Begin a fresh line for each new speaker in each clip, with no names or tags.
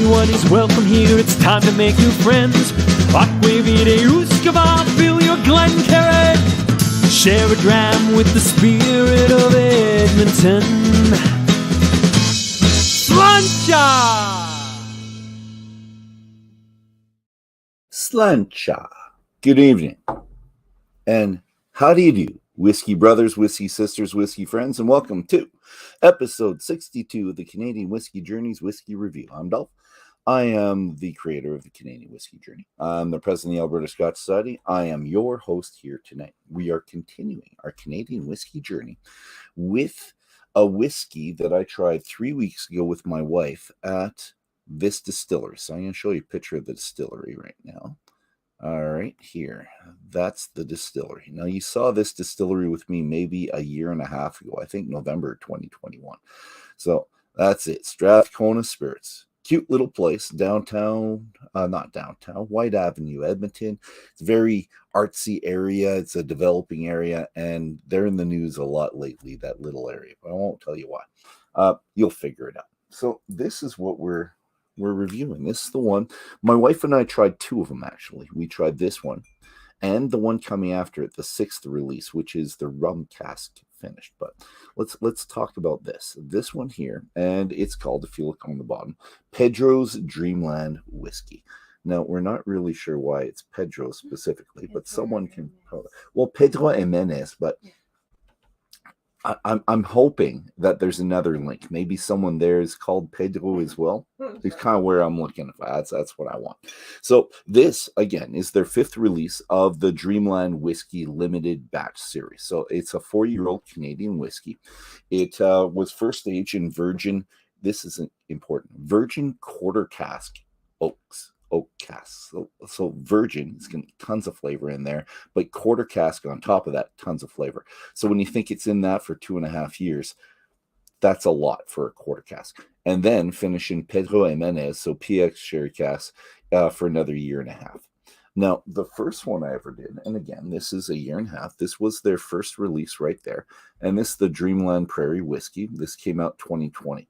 Everyone is welcome here, it's time to make new friends. Aquavide Uskava, fill your Glencairn. Share a dram with the spirit of Edmonton.
Slancha. Good evening. And how do you do, whiskey brothers, whiskey sisters, whiskey friends, and welcome to episode 62 of the Canadian Whisky Journey's Whiskey Review. I'm Dolph. I am the creator of the Canadian Whisky Journey. I'm the president of the Alberta Scotch Society. I am your host here tonight. We are continuing our Canadian Whisky Journey with a whiskey that I tried 3 weeks ago with my wife at this distillery. So I'm going to show you a picture of the distillery right now. All right, here. That's the distillery. Now, you saw this distillery with me maybe a year and a half ago. I think November 2021. So that's it. Strathcona Spirits. Cute little place, downtown, not downtown, White Avenue, Edmonton. It's a very artsy area. It's a developing area, and they're in the news a lot lately, that little area. But I won't tell you why. You'll figure it out. So this is what we're reviewing. This is the one. My wife and I tried two of them, actually. We tried this one and the one coming after it, the sixth release, which is the rum cask finished. But let's talk about this one here, and it's called, if you look on the bottom, Pedro's Dreamland Whiskey. Now, we're not really sure why it's Pedro specifically, but someone can, well, Pedro Jimenez, but I'm hoping that there's another link. Maybe someone there is called Pedro as well. It's kind of where I'm looking. That's what I want. So this, again, is their fifth release of the Dreamland Whiskey Limited Batch Series. So it's a 4-year-old Canadian whiskey. It was first aged in virgin, this isn't important, virgin quarter cask oak cask. So virgin, it's going to tons of flavor in there, but quarter cask on top of that, tons of flavor. So when you think it's in that for 2.5 years, that's a lot for a quarter cask. And then finishing Pedro Jimenez, so PX sherry cask, for another 1.5 years. Now, the first one I ever did, and again, this is 1.5 years. This was their first release right there. And this is the Dreamland Prairie Whiskey. This came out 2020.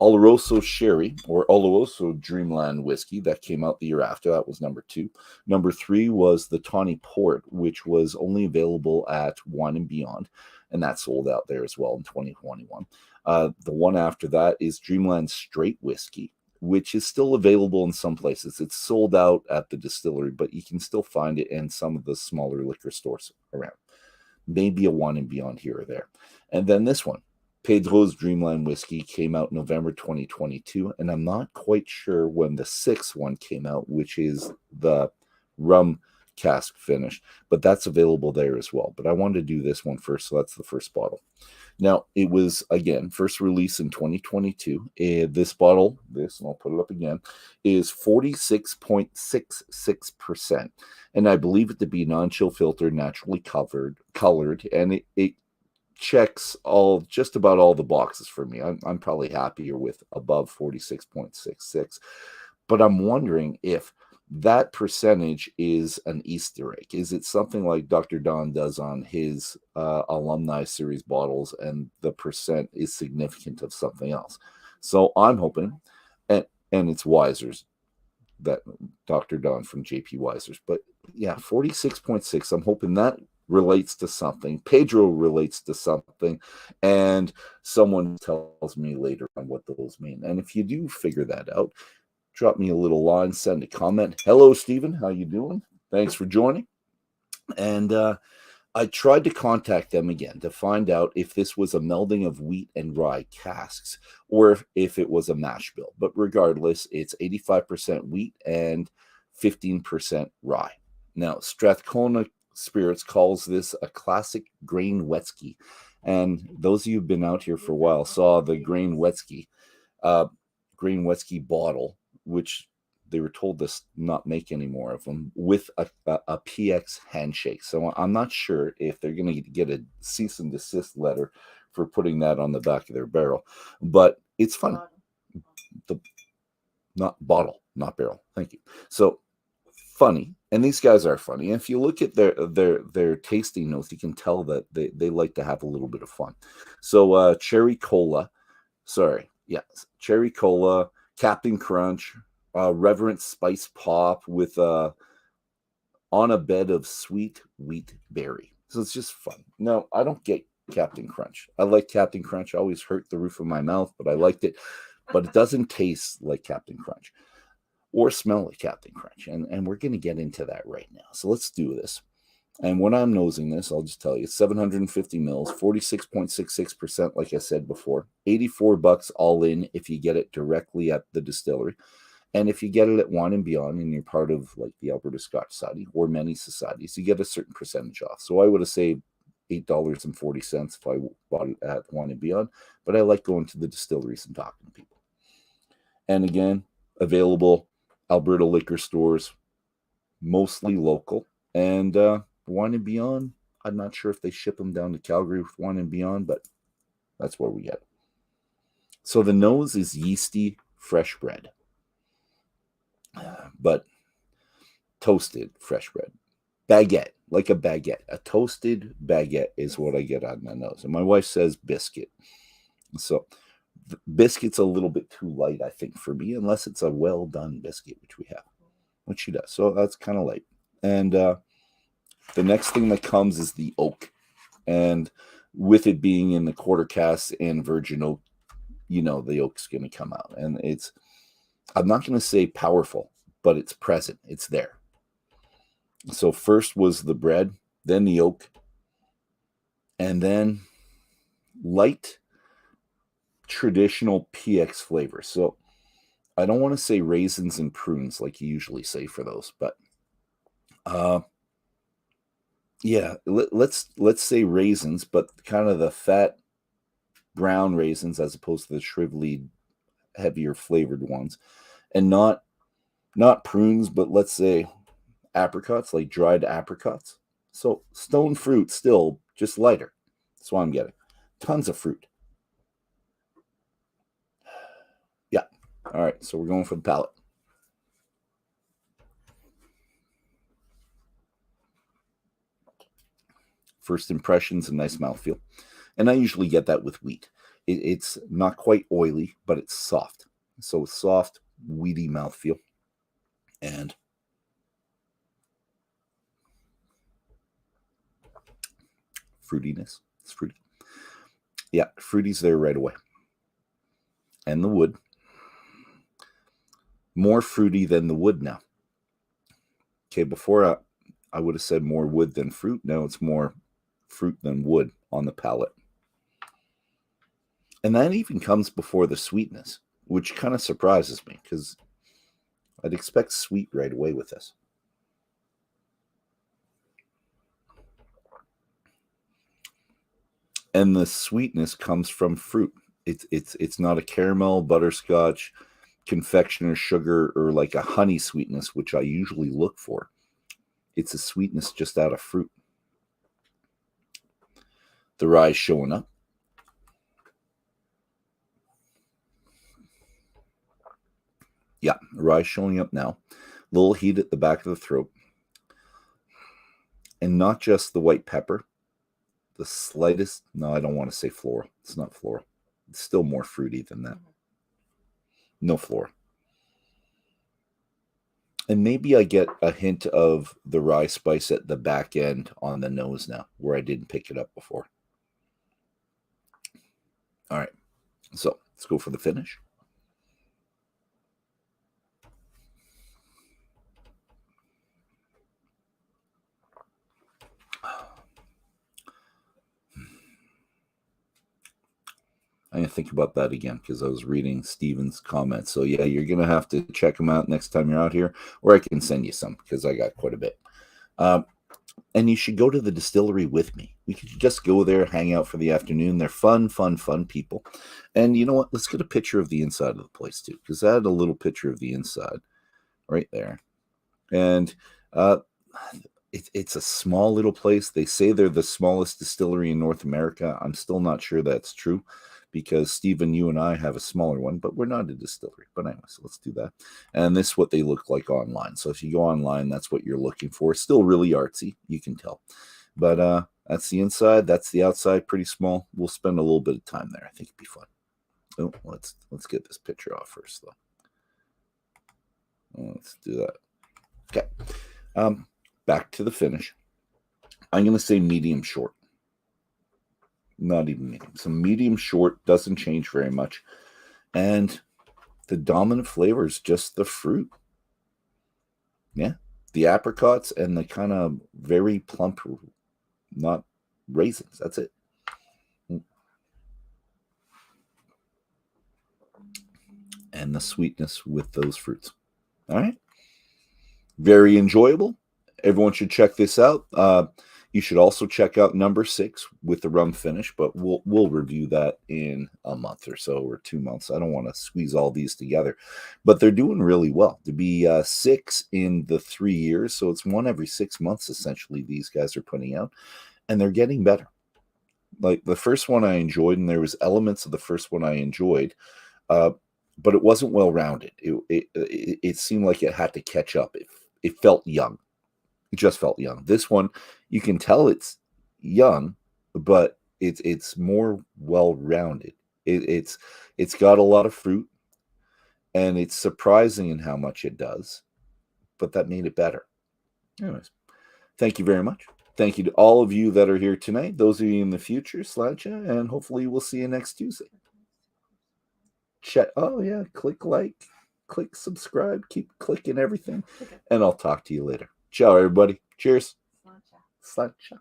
Oloroso Sherry, or Oloroso Dreamland Whiskey, that came out the year after. That was number 2. Number 3 was the Tawny Port, which was only available at Wine and Beyond, and that sold out there as well in 2021. The one after that is Dreamland Straight Whiskey, which is still available in some places. It's sold out at the distillery, but you can still find it in some of the smaller liquor stores around. Maybe a Wine and Beyond here or there. And then this one, Pedro's Dreamland Whiskey, came out November 2022, and I'm not quite sure when the sixth one came out, which is the rum cask finish, but that's available there as well. But I wanted to do this one first, so that's the first bottle. Now, it was, again, first release in 2022. This bottle, and I'll put it up again, is 46.66%, and I believe it to be non-chill filtered, naturally colored, and it checks just about all the boxes for me. I'm probably happier with above 46.66, but I'm wondering if that percentage is an Easter egg. Is it something like Dr. Don does on his alumni series bottles, and the percent is significant of something else? So I'm hoping, and it's Wiser's, that Dr. Don from JP Wiser's, but yeah, 46.6. I'm hoping that relates to something. Pedro relates to something, and someone tells me later on what those mean. And if you do figure that out, drop me a little line, send a comment. Hello, Stephen. How you doing? Thanks for joining. And I tried to contact them again to find out if this was a melding of wheat and rye casks or if it was a mash bill. But regardless, it's 85% wheat and 15% rye. Now, Strathcona Spirits calls this a classic grain wetsky, and those of you who've been out here for a while saw the grain wetsky bottle, which they were told to not make any more of them, with a PX handshake. So I'm not sure if they're going to get a cease and desist letter for putting that on the back of their barrel, but it's fun. Not barrel. Thank you. So funny, and these guys are funny. And if you look at their tasting notes, you can tell that they like to have a little bit of fun. So cherry cola, Captain Crunch, Reverent Spice Pop with on a bed of sweet wheat berry. So it's just fun. No, I don't get Captain Crunch. I like Captain Crunch. I always hurt the roof of my mouth, but I liked it. But it doesn't taste like Captain Crunch or smell like Captain Crunch. And we're going to get into that right now. So let's do this. And when I'm nosing this, I'll just tell you, 750 mils, 46.66%, like I said before, $84 all in if you get it directly at the distillery. And if you get it at Wine and Beyond and you're part of like the Alberta Scotch Society or many societies, you get a certain percentage off. So I would have saved $8.40 if I bought it at Wine and Beyond, but I like going to the distilleries and talking to people. And again, available Alberta liquor stores, mostly local. And Wine and Beyond, I'm not sure if they ship them down to Calgary with Wine and Beyond, but that's where we get it. So the nose is yeasty fresh bread, but toasted fresh bread. Baguette, like a baguette. A toasted baguette is what I get on the nose. And my wife says biscuit. So biscuit's a little bit too light, I think, for me, unless it's a well-done biscuit, which we have, which she does. So that's kind of light. And the next thing that comes is the oak. And with it being in the quarter cask and virgin oak, you know, the oak's going to come out. And it's, I'm not going to say powerful, but it's present. It's there. So first was the bread, then the oak, and then light traditional PX flavor. So I don't want to say raisins and prunes like you usually say for those, but yeah, let's say raisins, but kind of the fat brown raisins as opposed to the shrivelly, heavier flavored ones, and not prunes, but let's say apricots, like dried apricots. So stone fruit still, just lighter. That's what I'm getting. Tons of fruit. Yeah. All right. So we're going for the palate. First impressions, a nice mouthfeel. And I usually get that with wheat. It's not quite oily, but it's soft. So soft, weedy mouthfeel. And fruitiness. It's fruity. Yeah, fruity's there right away. And the wood. More fruity than the wood now. Okay, before I would have said more wood than fruit. Now it's more fruit than wood on the palate. And that even comes before the sweetness, which kind of surprises me because I'd expect sweet right away with this. And the sweetness comes from fruit. It's not a caramel, butterscotch, confectioner sugar, or like a honey sweetness, which I usually look for. It's a sweetness just out of fruit. The rye showing up. Yeah, the rye showing up now. Little heat at the back of the throat. And not just the white pepper. The slightest, no, I don't want to say floral. It's not floral. It's still more fruity than that. No floral. And maybe I get a hint of the rye spice at the back end on the nose now, where I didn't pick it up before. All right, so let's go for the finish. I'm going to think about that again because I was reading Steven's comments. So, yeah, you're going to have to check them out next time you're out here, or I can send you some because I got quite a bit. And you should go to the distillery with me. We could just go there, hang out for the afternoon. They're fun people. And you know what? Let's get a picture of the inside of the place, too, because I had a little picture of the inside right there. And it's a small little place. They say they're the smallest distillery in North America. I'm still not sure that's true, because Stephen, you and I have a smaller one, but we're not a distillery. But anyway, so let's do that. And this is what they look like online. So if you go online, that's what you're looking for. It's still really artsy, you can tell. But that's the inside. That's the outside, pretty small. We'll spend a little bit of time there. I think it'd be fun. Oh, let's get this picture off first, though. Let's do that. Okay. Back to the finish. I'm going to say medium short. Not even medium. So medium short doesn't change very much. And the dominant flavor is just the fruit. Yeah. The apricots and the kind of very plump, not raisins. That's it. And the sweetness with those fruits. All right. Very enjoyable. Everyone should check this out. You should also check out number 6 with the rum finish, but we'll review that in a month or so, or 2 months. I don't want to squeeze all these together, but they're doing really well. To be 6 in the 3 years, so it's 1 every 6 months essentially these guys are putting out, and they're getting better. Like the first one I enjoyed, and there was elements of the first one I enjoyed, but it wasn't well rounded. It seemed like it had to catch up. It felt young. It just felt young. This one, you can tell it's young, but it's more well-rounded. It's got a lot of fruit, and it's surprising in how much it does, but that made it better. Anyways, thank you very much. Thank you to all of you that are here tonight. Those of you in the future, Slancha, and hopefully we'll see you next Tuesday. Chat. Oh yeah, click like, click subscribe, keep clicking everything, and I'll talk to you later. Ciao, everybody. Cheers. Slancha.